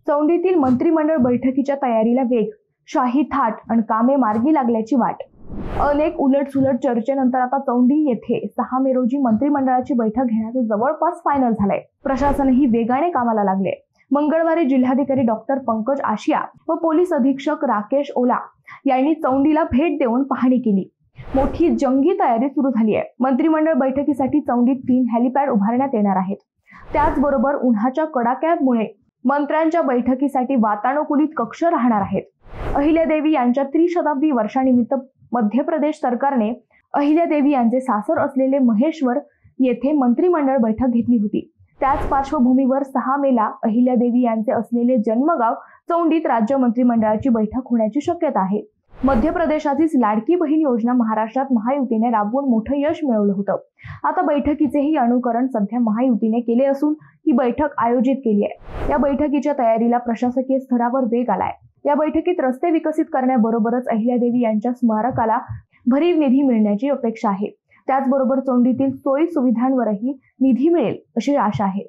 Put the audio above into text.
चौंडीतील मंत्रिमंडळ बैठकीच्या तयारीला वेग, शाही थाट आणि कामे मार्गी लागल्याची वाट। अनेक उलटसुलट चर्चेनंतर आता चौंडी येथे 6 मे रोजी मंत्रिमंडळाची बैठक घेण्याचं जवळपास फायनल झालंय। प्रशासनही वेगाने कामाला लागले। मंगळवारी जिल्हाधिकारी डॉक्टर पंकज आशिया व पोलीस अधीक्षक राकेश ओला यांनी चौंडीला भेट देऊन पाहणी केली। मोठी जंगी तयारी सुरू झाली आहे। मंत्रिमंडळ बैठकीसाठी चौंडीत 3 हेलिपॅड उभारण्यात येणार आहेत। त्याचबरोबर उन्हाच्या कडाक्यामुळे मंत्र्यांच्या बैठकीसाठी वातानुकूलित कक्ष राहणार आहेत। अहिल्यादेवी यांच्या त्रिशताब्दी वर्षानिमित्त मध्य प्रदेश सरकारने अहिल्यादेवी यांचे सासर असलेले महेश्वर येथे मंत्रिमंडळ बैठक घेतली होती। त्याच पार्श्वभूमीवर 6 मेला अहिल्यादेवी यांचे असलेले जन्मगाव चौंडीत राज्य मंत्रिमंडळाची बैठक होण्याची शक्यता आहे। मध्य प्रदेशाचीच लाडकी बहीण योजना महाराष्ट्रात महायुतीने राबवून मोठं यश मिळवलं होतं। आता बैठकीचेही अनुकरण सध्या महायुतीने केले असून ही बैठक आयोजित केली आहे। या बैठकीच्या तयारीला प्रशासकीय स्तरावर वेग आलाय। या बैठकीत रस्ते विकसित करण्याबरोबरच अहिल्यादेवी यांच्या स्मारकाला भरीव निधी मिळण्याची अपेक्षा आहे। त्याचबरोबर चौंडीतील सोयी सुविधांवरही निधी मिळेल अशी आशा आहे।